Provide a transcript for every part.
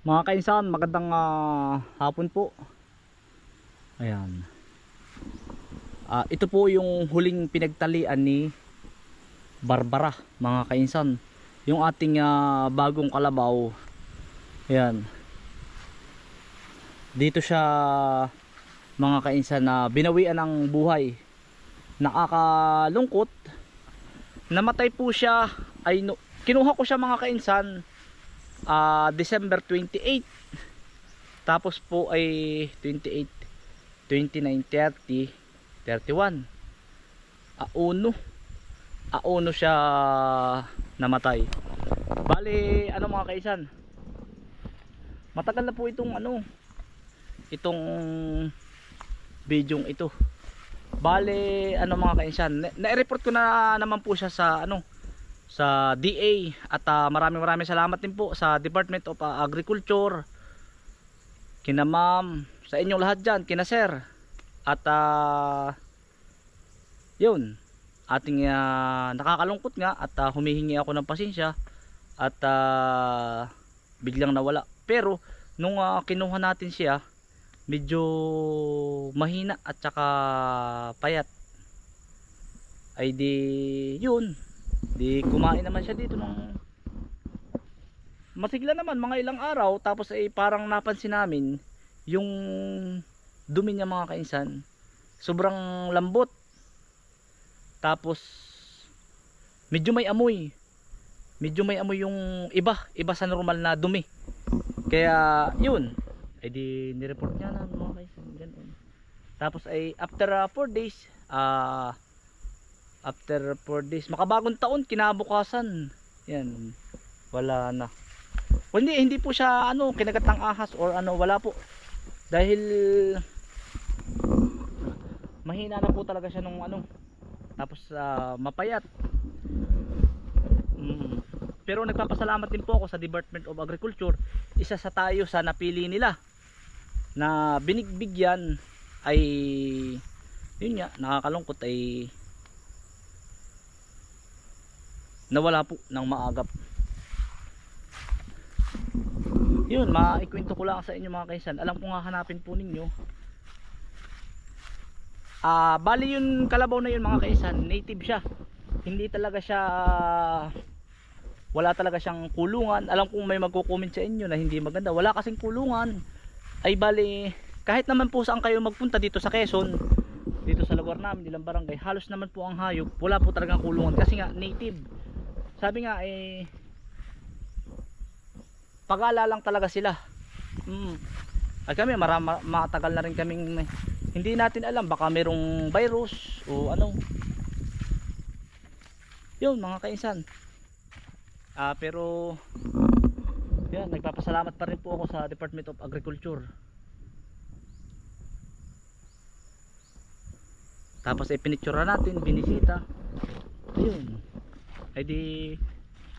Mga kainsan, magandang hapon po. Ayan. Ito po yung huling pinagtalian ni Barbara, mga kainsan. Yung ating bagong kalabaw. Ayan. Dito siya, mga kainsan, na binawian ng buhay. Nakakalungkot. Namatay po siya. Kinuha ko siya, mga kainsan, December 28. Tapos po ay 28, 29, 30, 31. Auno siya namatay. Bali, mga kaisan, matagal na po itong itong bidyong ito. Bali, mga kaisan, na-report ko na naman po siya sa sa DA at maraming salamat din po sa Department of Agriculture, kina ma'am, sa inyong lahat dyan, kina sir, at yun, ating nakakalungkot nga at humihingi ako ng pasensya at biglang nawala. Pero nung kinuha natin siya, medyo mahina at saka payat, ay di yun, di kumain naman siya dito nung masigla naman mga ilang araw. Tapos ay parang napansin namin yung dumi niya, mga kainsan, sobrang lambot. Tapos medyo may amoy yung iba sa normal na dumi. Kaya yun, ay di nireport niya na, mga kainsan, ganun. Tapos ay after 4 days, after 4 days, makabagong taon, kinabukasan, yan, wala na. Hindi po siya kinagat ng ahas or wala po. Dahil mahina na po talaga siya nung tapos mapayat. Pero nagpapasalamat din po ako sa Department of Agriculture. Isa sa tayo sa napili nila na binigbigyan, ay yun nga, nakakalungkot, ay nawala po ng maagap. Yun, maikwento ko lang sa inyo, mga kaisan. Alam ko nga hanapin po ninyo. Bali yung kalabaw na yun, mga kaisan, native siya. Hindi talaga siya, wala talaga siyang kulungan. Alam kong may magko-comment sa inyo na hindi maganda, wala kasing kulungan. Ay bali, kahit naman po saan kayo magpunta dito sa Quezon, dito sa lugar namin, nilang barangay, halos naman po ang hayop, wala po talagang kulungan. Kasi nga native. Sabi nga pag-ala lang talaga sila. Ay kami matagal na rin kaming hindi natin alam, baka merong virus o yun, mga kainsan. Pero yan, nagpapasalamat pa rin po ako sa Department of Agriculture. Tapos ay pinicture natin, binisita. Ayun, ay di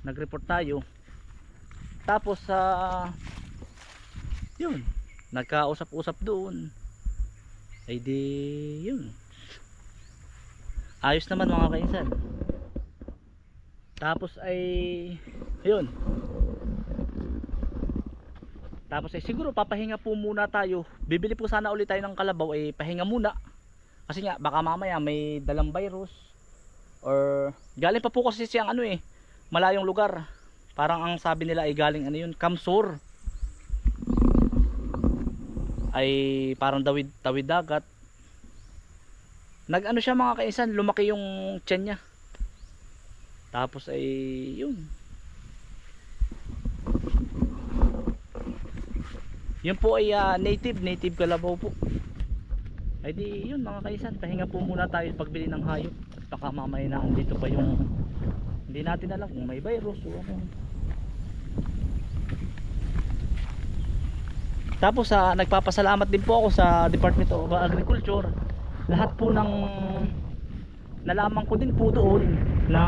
nag-report tayo. Tapos yun, nagkausap-usap doon. Ay di yun, ayos naman, mga kainsan. Tapos ay yun, tapos ay siguro papahinga po muna tayo. Bibili po sana ulit tayo ng kalabaw, ay pahinga muna. Kasi nga baka mamaya may dalang virus, or galing pa po kasi siyang malayong lugar. Parang ang sabi nila ay galing yun, Kamsur. Ay parang tawid dagat. Siya, mga kaisan, lumaki yung tiyan niya. Tapos ay yun. Yun po ay native kalabaw po. Ay di yun, mga kaisan, pahinga po muna tayo pagbili ng hayop. At baka mamaya na andito pa yung hindi natin alam kung may virus o Tapos nagpapasalamat din po ako sa Department of Agriculture. Lahat po ng nalaman ko din po doon na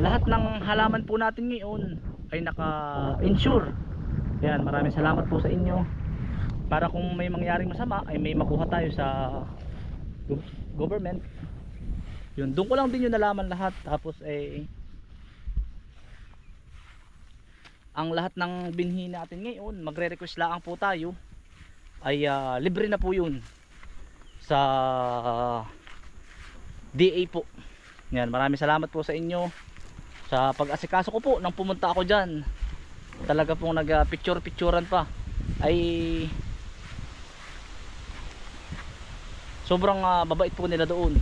lahat ng halaman po natin ngayon ay naka-insure. Yan, maraming salamat po sa inyo. Para kung may mangyaring masama ay may makuha tayo sa government. Yun, doon ko lang din yung nalaman lahat. Tapos ang lahat ng binhi natin ngayon, magre-request lang po tayo, ay libre na po yun sa DA po. Yan, maraming salamat po sa inyo sa pag-asikaso ko po nang pumunta ako dyan. Talaga pong nag-picture-picturean pa. Ay sobrang babait po nila doon.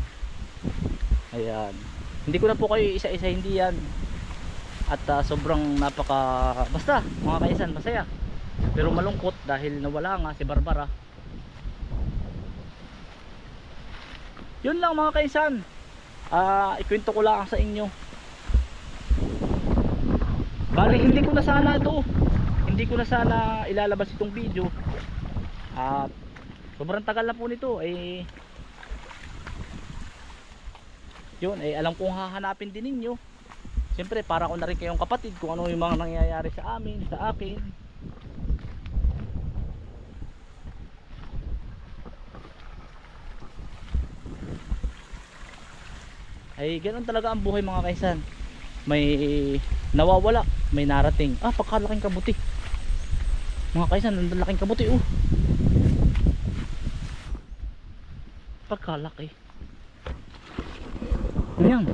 Ayan. Hindi ko na po kayo isa-isa, hindi yan. At sobrang basta mga kainsan, masaya. Pero malungkot dahil nawala nga si Barbara. Yun lang mga kainsan. Ikwento ko lang sa inyo. Bali hindi ko na sana ilalabas itong video. At sobrang tagal na po nito. Yun, alam kong hahanapin din ninyo. Siyempre para ko na rin kayong kapatid kung ano yung mga nangyayari sa amin, sa akin. Ay ganoon talaga ang buhay mga kaisan. May nawawala, may narating. Pagkalaking kabuti. Mga kaisan, ang laking kabuti oh. Pagkalaki. Ayan.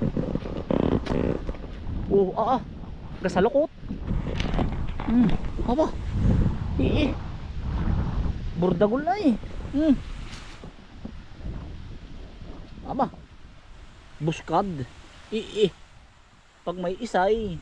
Kasalukot. Aba. Burdagol na eh. Aba. Buskad. Pag may isay.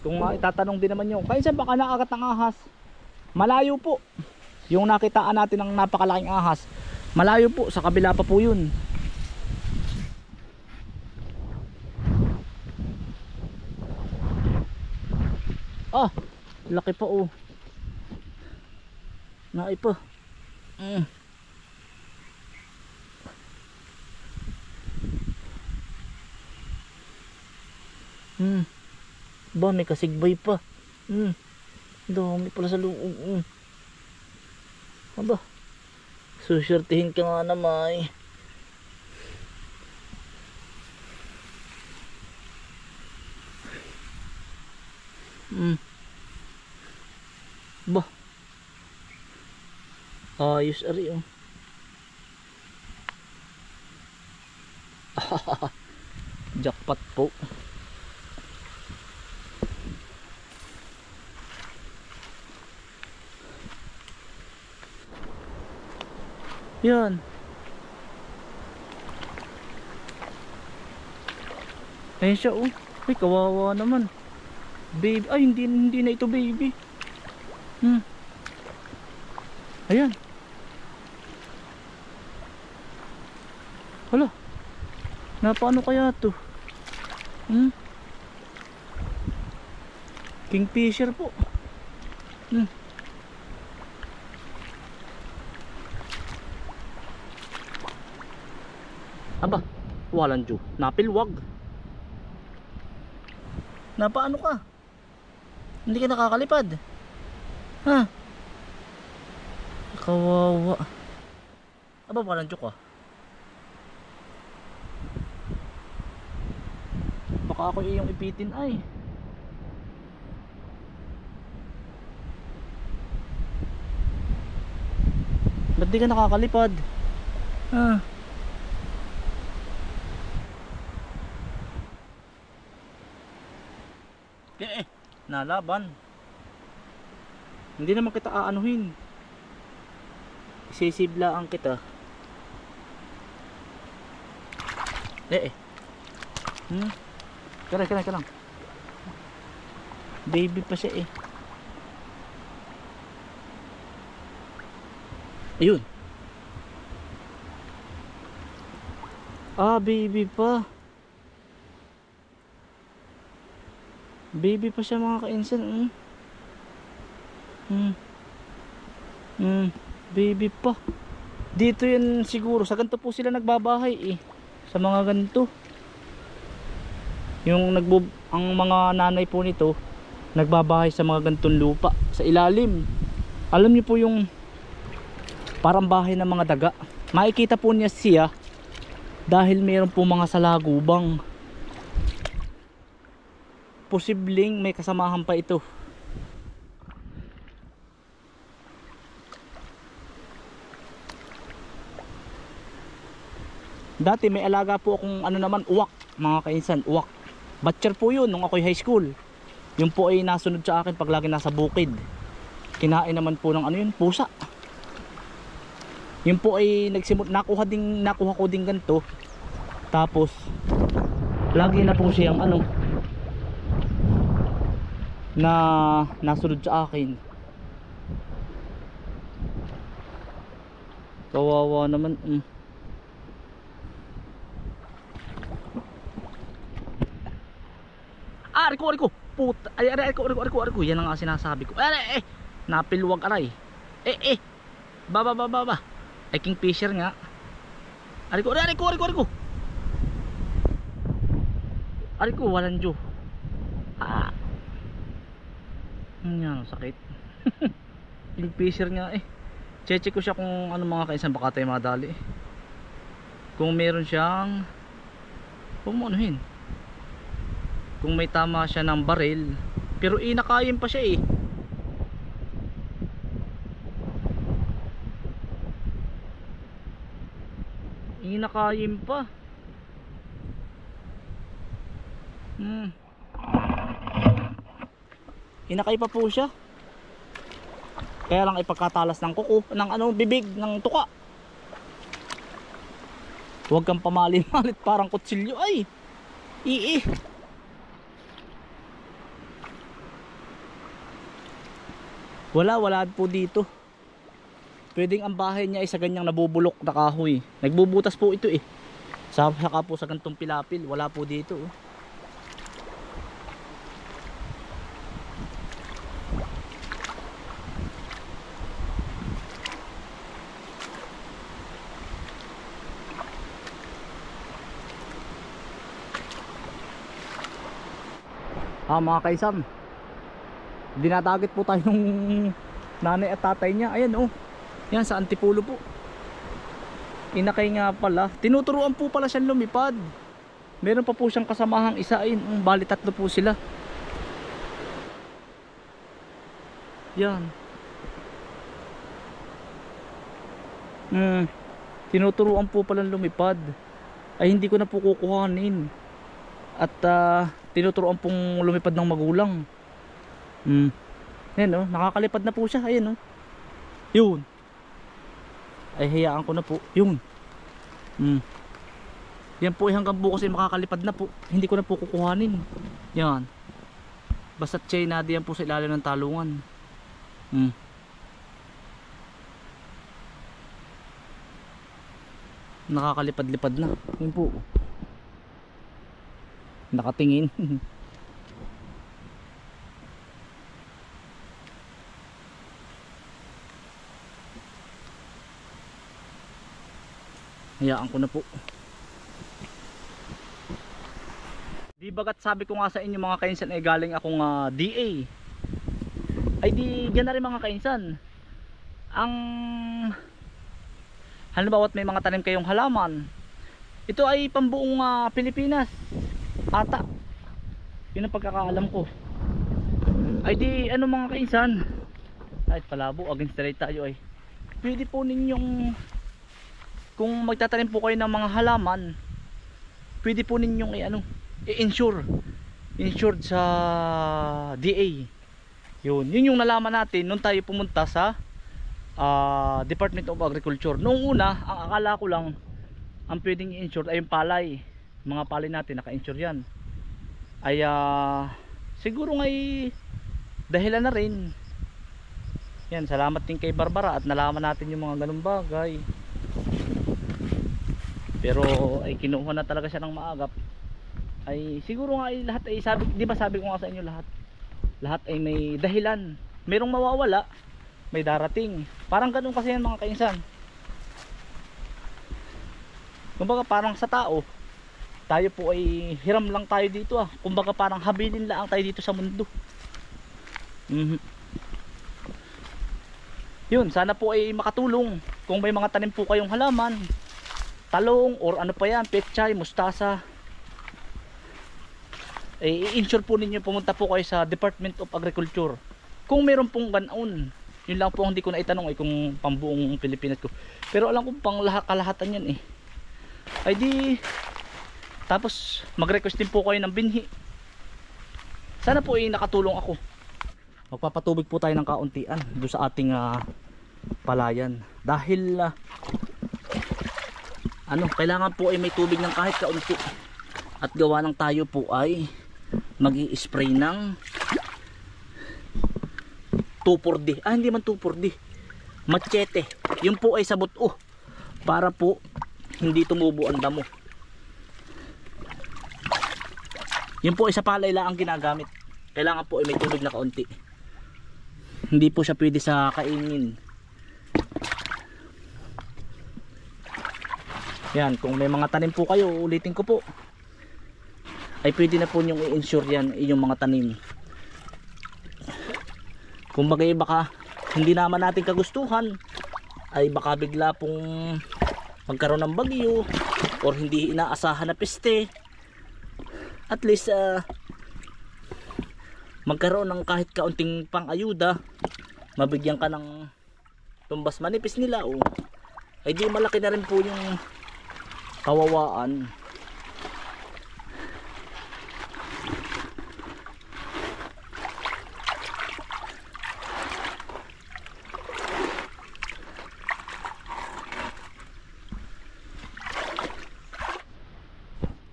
Kung itatanong din naman nyo, kaysa baka nakagat ng ahas, malayo po. Yung nakitaan natin ng napakalaking ahas, malayo po, sa kabila pa po yun. Laki pa oh. Naipa. Ba, may kasigbay pa. Dami pala sa loob. Aba, susurtihin ka nga naman. Ba, ayos ari oh. Jackpot po. Yan. Ayun siya oh. Ay kawawa naman. Baby, ay hindi na ito baby. Ayan. Hala. Paano kaya to? Kingfisher po. Aba, walang Diyo. Napilwag. Paano ka? Hindi ka nakakalipad. Kawawa. Aba, walang Diyo ka. Baka ako iyong ipitin ay. Ba't di ka nakakalipad? Nalaban. Hindi naman kita aanuhin. Isisiblaan kita. Ka lang. Baby pa siya eh. Ayun. Baby pa. Baby pa siya mga kainsan. Baby pa. Dito yan siguro. Sa ganito po sila nagbabahay eh. Sa mga ganito. Yung ang mga nanay po nito nagbabahay sa mga gantong lupa sa ilalim. Alam niyo po yung parang bahay ng mga daga. Makikita po niya siya dahil mayroon po mga salagubang. Posibleng may kasamahan pa ito. Dati may alaga po akong ano naman, uwak, mga kainsan, uwak. Butcher po yun nung ako'y high school. Yung po ay nasunod sa akin pag lagi nasa bukid. Kinain naman po ng ano yun, pusa. Yung po ay nakuha ko din ganito. Tapos lagi na po siyang ano na nasunod sa akin. Kawawa naman. Ariko. Puta. Ay, ariko. Yan ang sinasabi ko. Napilwag aray. Baba. Ay, kingfisher nga. Ariko. Ariko, walang Diyo. Yan, sakit. Kingfisher nga eh. Check ko siya kung ano mga kainsan, baka tayo madali. Kung meron siyang pumunuhin. Kung may tama siya ng baril. Pero inakayin pa siya eh. Inakayin pa. Inakay pa po siya. Kaya lang ipagkatalas ng kuko, ng ano, bibig, ng tuka. Huwag kang pamalit-malit parang kutsilyo ay. Wala po dito. Pwedeng ang bahay niya ay sa ganyang nabubulok na kahoy. Nagbubutas po ito eh. Saka po sa gantong pilapil, wala po dito oh. Mga kaisan, dinadagit po tayo nung nanay at tatay niya. Ayan oh. Yan sa Antipulo po. Inakay nga pala. Tinuturuan po pala siyang lumipad. Meron pa po siyang kasamahang isa. Ayun, bali 3 po sila. Yan. Tinuturuan po pala lumipad. Ay hindi ko na po kukuhanin. At tinuturuan pong lumipad ng magulang. Ayan oh, nakakalipad na po siya. Ayan oh. Yun. Ay hayaan ko na po. Yun. Yan po hanggang bukas ay makakalipad na po. Hindi ko na po kukuhanin. Yan. Basta't siya na diyan po sa ilalim ng talungan. Nakakalipad-lipad na. Yun po. Nakatingin. Hayaan ko na po. Di bagat sabi ko nga sa inyo mga kainsan ay galing akong DA. Ay di diyan na rin mga kainsan. Ang halimbawa may mga tanim kayong halaman. Ito ay pambuong Pilipinas. Ata. Yun ang pagkakaalam ko. Ay di ano mga kainsan. Ay palabo against the light tayo ay. Pwede po ninyong kung magtatanim po kayo ng mga halaman, pwede po ninyong insured sa DA. Yun yung nalaman natin nung tayo pumunta sa Department of Agriculture. Noong una, ang akala ko lang ang pwedeng i-insure ay yung palay. Mga palay natin naka-insure yan. Ay siguro ngay dahilan na rin. Yan, salamat din kay Barbara at nalaman natin yung mga ganung bagay. Pero ay kinuha na talaga siya ng maagap. Ay siguro nga ay lahat ay di ba sabi ko nga sa inyo lahat ay may dahilan. Merong mawawala, may darating. Parang ganoon kasi yan mga kainsan. Kumbaga parang sa tao, tayo po ay hiram lang tayo dito ah. Kumbaga parang habilin lang tayo dito sa mundo. Yun, sana po ay makatulong. Kung may mga tanim po kayong halaman, talong or ano pa yan, pechay, mustasa, i-insure po ninyo, pumunta po kayo sa Department of Agriculture. Kung meron pong ganoon, yun lang po hindi ko na itanong kung pambuong Pilipinas ko. Pero alam ko pang kalahatan yan ay di, tapos mag-request din po kayo ng binhi. Sana po ay nakatulong ako. Magpapatubig po tayo ng kauntian doon sa ating palayan. Dahil kailangan po ay may tubig ng kahit kaunti. At gawa ng tayo po ay mag-i-spray ng 2,4-D. Hindi man 2,4-D. Machete. Yun po ay sabot para po hindi tumubo ang damo. Yun po ay sa palay lang ang ginagamit. Kailangan po ay may tubig na kaunti. Hindi po siya pwede sa kainin. Yan, kung may mga tanim po kayo, ulitin ko po, ay pwede na po nyong i-insure yan yung mga tanim. Kung bagay baka hindi naman natin kagustuhan, ay baka bigla pong magkaroon ng bagyo or hindi inaasahan na peste, at least magkaroon ng kahit kaunting pang-ayuda, mabigyan ka ng tumbas manipis nila ay di malaki na rin po yung kawawaan.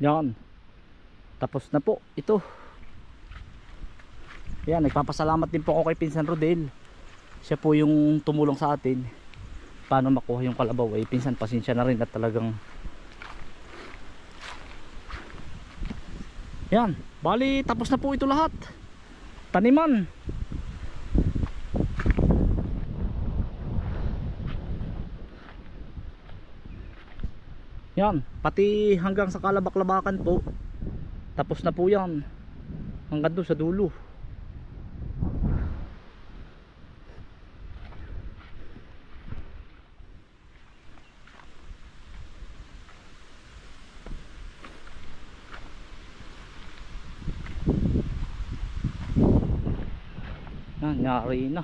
Yan, tapos na po ito. Yan, nagpapasalamat din po ako kay Pinsan Rodel. Siya po yung tumulong sa atin paano makuha yung kalabaw. Pinsan, pasensya na rin at talagang yan, bali tapos na po ito lahat. Taniman. Yan, pati hanggang sa kalabak-labakan po tapos na po yan, hanggang doon sa dulo. Nangyari na.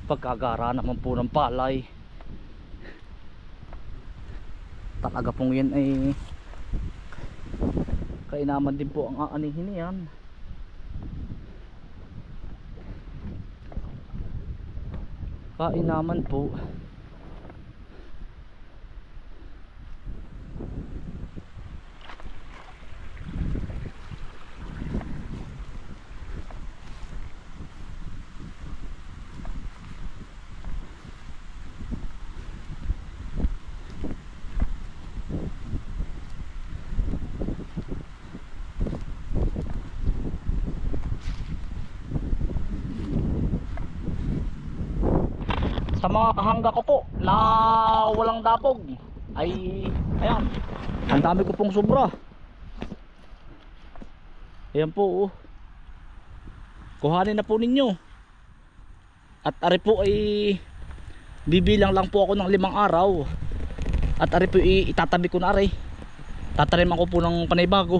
Pagkagara naman po ng palay, talaga pong yan ay kainaman din po ang aanihin niyan. Kainaman po. Sa mga kahangga ko po na walang dapog ay ayan, ang dami ko pong sobra. Ayan po kuhanin na po ninyo. At ari po ay bibilang lang po ako ng 5 araw. At ari po itatabi ko na ari. Tataniman ko po ng panaybago.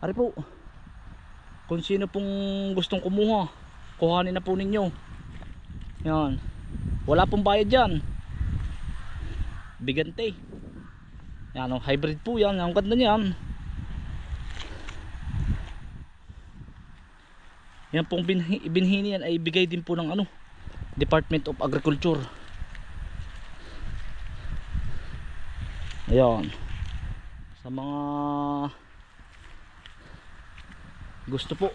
Ari po, kung sino pong gustong kumuha, kuhanin na po ninyo. Yan, wala pong bayad dyan. Bigante. Yan, hybrid po yan. Ang ganda niyan. Yan pong binhini yan ay bigay din po ng Department of Agriculture. Ayan, sa mga gusto po